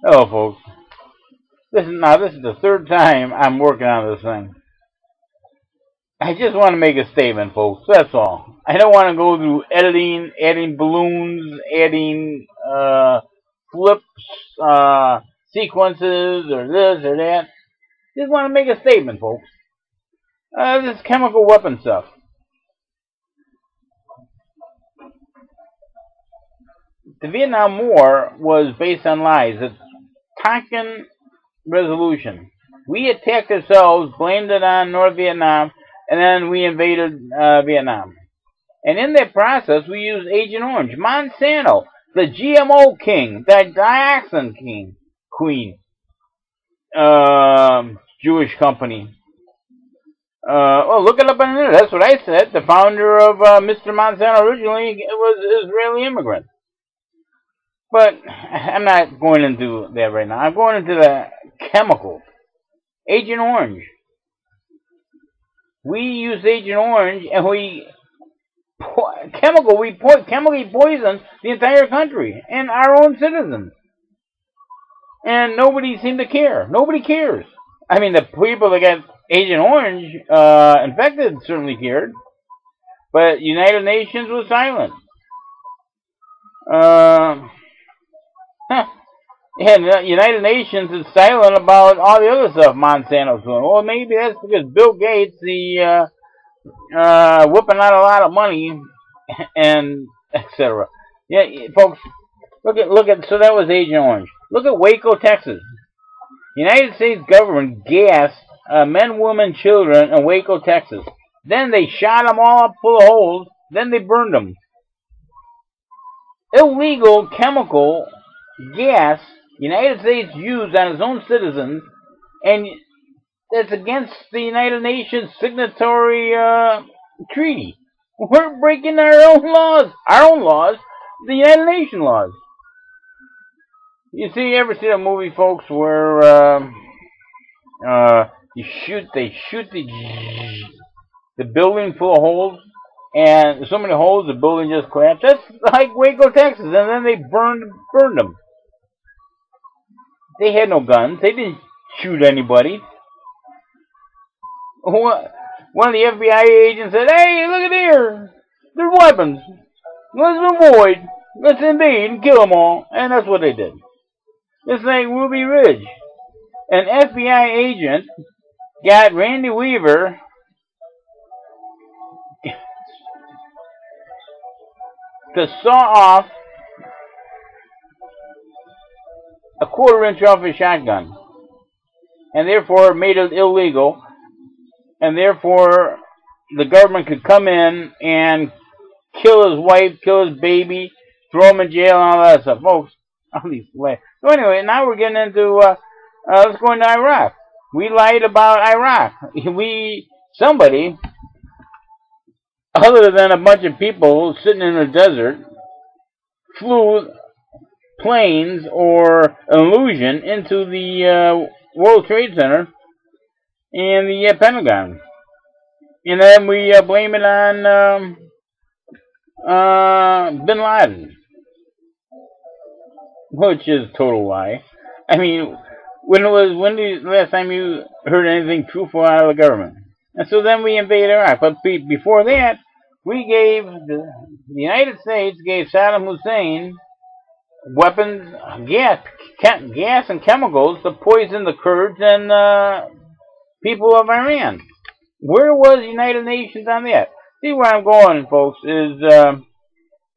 Hello, folks. This is the third time I'm working on this thing. I just want to make a statement, folks. That's all. I don't want to go through editing, adding balloons, adding flips, sequences, or this or that. Just want to make a statement, folks. This chemical weapon stuff. The Vietnam War was based on lies. The Tonkin Resolution. We attacked ourselves, blamed it on North Vietnam, and then we invaded Vietnam. And in that process, we used Agent Orange, Monsanto, the GMO king, the dioxin king, queen, Jewish company. Well, look it up on the internet. That's what I said. The founder of Mr. Monsanto originally was an Israeli immigrant. But I'm not going into that right now. I'm going into the chemical. Agent Orange. We use Agent Orange, and we chemically poison the entire country and our own citizens. And nobody seemed to care. Nobody cares. I mean, the people that got Agent Orange infected certainly cared, but United Nations was silent. And the United Nations is silent about all the other stuff Monsanto's doing. Well, maybe that's because Bill Gates, whipping out a lot of money, and etc. Yeah, folks, look at. So that was Agent Orange. Look at Waco, Texas. United States government gassed men, women, children in Waco, Texas. Then they shot them all up full of holes. Then they burned them. Illegal chemical gas United States used on its own citizens, and that's against the United Nations signatory treaty. We're breaking our own laws, the United Nations laws. You ever see a movie, folks, where they shoot the building full of holes, and there's so many holes the building just collapsed? That's like Waco, Texas, and then they burned them. They had no guns. They didn't shoot anybody. One of the FBI agents said, "Hey, look at here. There's weapons. Let's avoid. Let's invade and kill them all." And that's what they did. It's like Ruby Ridge. An FBI agent got Randy Weaver to saw off a quarter-inch off his shotgun, and therefore made it illegal, and therefore the government could come in and kill his wife, kill his baby, throw him in jail, and all that stuff. Folks, all these lies. So anyway, now we're getting into, let's go into Iraq. We lied about Iraq. Somebody, other than a bunch of people sitting in the desert, flew planes or an illusion into the World Trade Center and the Pentagon. And then we blame it on Bin Laden, which is a total lie. I mean, when the last time you heard anything truthful out of the government? And so then we invaded Iraq. But before that, the United States gave Saddam Hussein weapons, gas and chemicals to poison the Kurds and people of Iran. Where was the United Nations on that? See where I'm going, folks,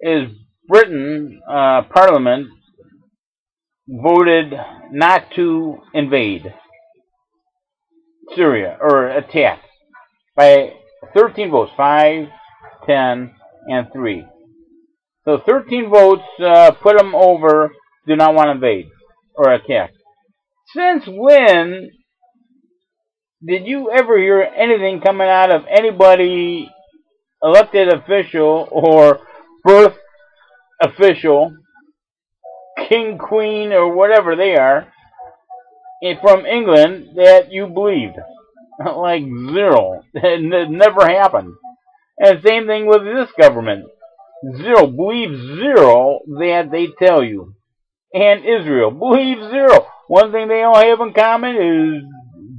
is Britain Parliament voted not to invade Syria or attack by 13 votes, 5, 10, and 3. So 13 votes put them over, do not want to invade or attack. Since when did you ever hear anything coming out of anybody, elected official or birth official, king, queen, or whatever they are, from England that you believed? Like zero. It never happened. And same thing with this government. Believe zero that they tell you. and Israel believe zero. One thing they all have in common is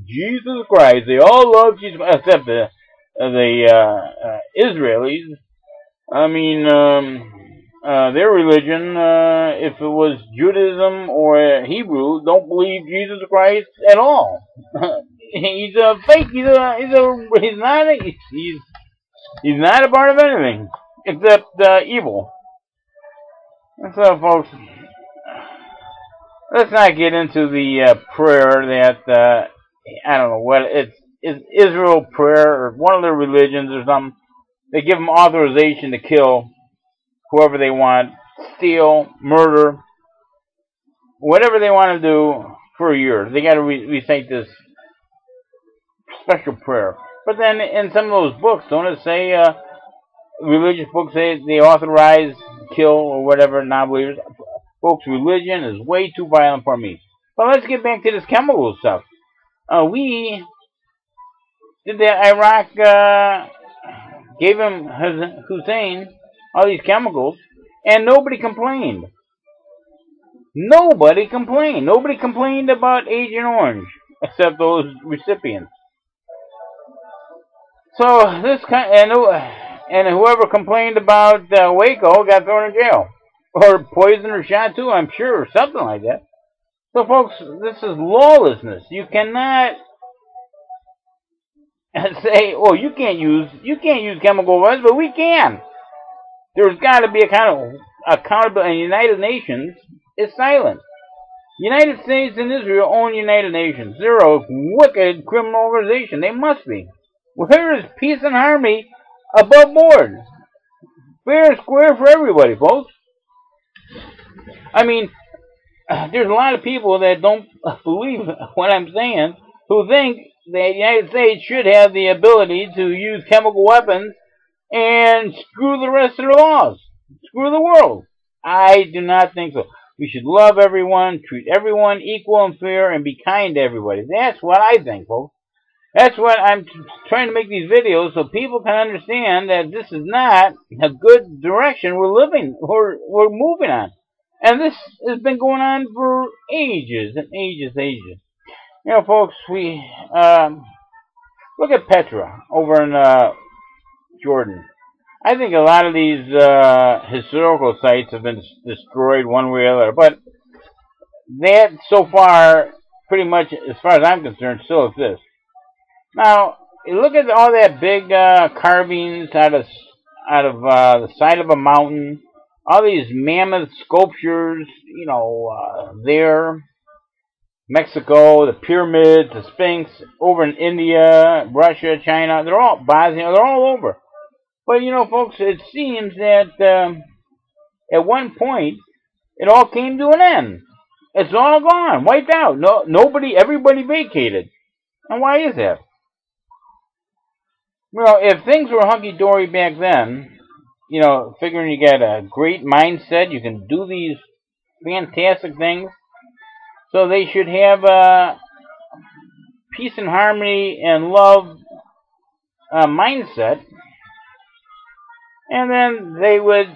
Jesus Christ. They all love Jesus, except the Israelis. I mean, their religion, if it was Judaism or Hebrew, don't believe Jesus Christ at all. He's a fake. He's not a part of anything except evil. And so, folks, let's not get into the prayer that I don't know what it's Israel prayer or one of their religions or something. They give them authorization to kill whoever they want, steal, murder, whatever they want to do for a year. They got to recite this special prayer. But then in some of those books, don't it say, religious books say they authorize kill or whatever non-believers? Folks, religion is way too violent for me. But let's get back to this chemical stuff. We did that Iraq, gave him Hussein all these chemicals, and nobody complained. Nobody complained. Nobody complained about Agent Orange, except those recipients. So this kind, and whoever complained about Waco got thrown in jail, or poisoned or shot too, I'm sure, or something like that. So, folks, this is lawlessness. You cannot say, "Oh, you can't use chemical weapons," but we can. There's got to be a kind of accountability. And United Nations is silent. United States and Israel own United Nations. They're a wicked criminal organization. They must be. Where is peace and harmony above board? Fair and square for everybody, folks. I mean, there's a lot of people that don't believe what I'm saying, who think that the United States should have the ability to use chemical weapons and screw the rest of the laws. Screw the world. I do not think so. We should love everyone, treat everyone equal and fair, and be kind to everybody. That's what I think, folks. That's what I'm trying to make these videos so people can understand that this is not a good direction we're moving on. And this has been going on for ages and ages and ages. You know, folks, we look at Petra over in Jordan. I think a lot of these historical sites have been destroyed one way or the other, but that so far, pretty much, as far as I'm concerned, still exists. Now, you look at all that big carvings out of the side of a mountain. All these mammoth sculptures, you know, there, Mexico, the pyramids, the Sphinx, over in India, Russia, China, they're all Bosnia, they're all over. But, you know, folks, it seems that at one point, it all came to an end. It's all gone, wiped out. Everybody vacated. And why is that? Well, if things were hunky-dory back then, you know, figuring you got a great mindset, you can do these fantastic things, so they should have peace and harmony and love mindset, and then they would,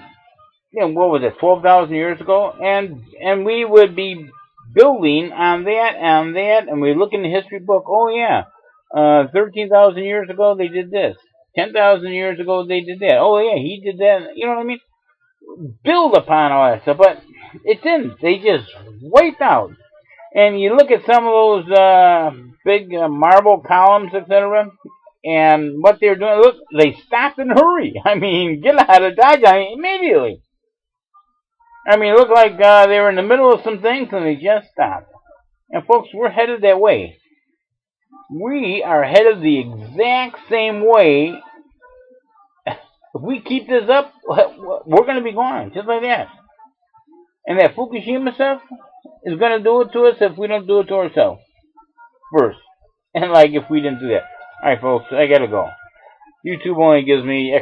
you know, what was it, 12,000 years ago, and we would be building on that, and we look in the history book, oh yeah, 13,000 years ago they did this. 10,000 years ago they did that. Oh yeah, he did that. You know what I mean? Build upon all that stuff, but it didn't. They just wiped out. And you look at some of those big marble columns, etc., and what they're doing. Look, they stopped in a hurry. I mean, get out of Dodge immediately. I mean, it looked like they were in the middle of some things and they just stopped. And folks, we're headed that way. We are headed the exact same way. If we keep this up, we're going to be gone, just like that. And that Fukushima stuff is going to do it to us if we don't do it to ourselves first. And like if we didn't do that. Alright, folks, I got to go. YouTube only gives me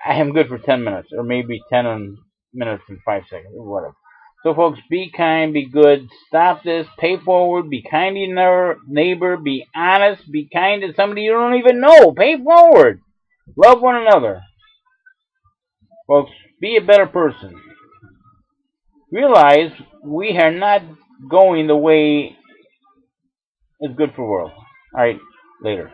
I am good for 10 minutes, or maybe 10 minutes and 5 seconds, or whatever. So, folks, be kind, be good, stop this, pay forward, be kind to your neighbor, be honest, be kind to somebody you don't even know, pay forward, love one another. Folks, be a better person. realize we are not going the way is good for the world. All right, later.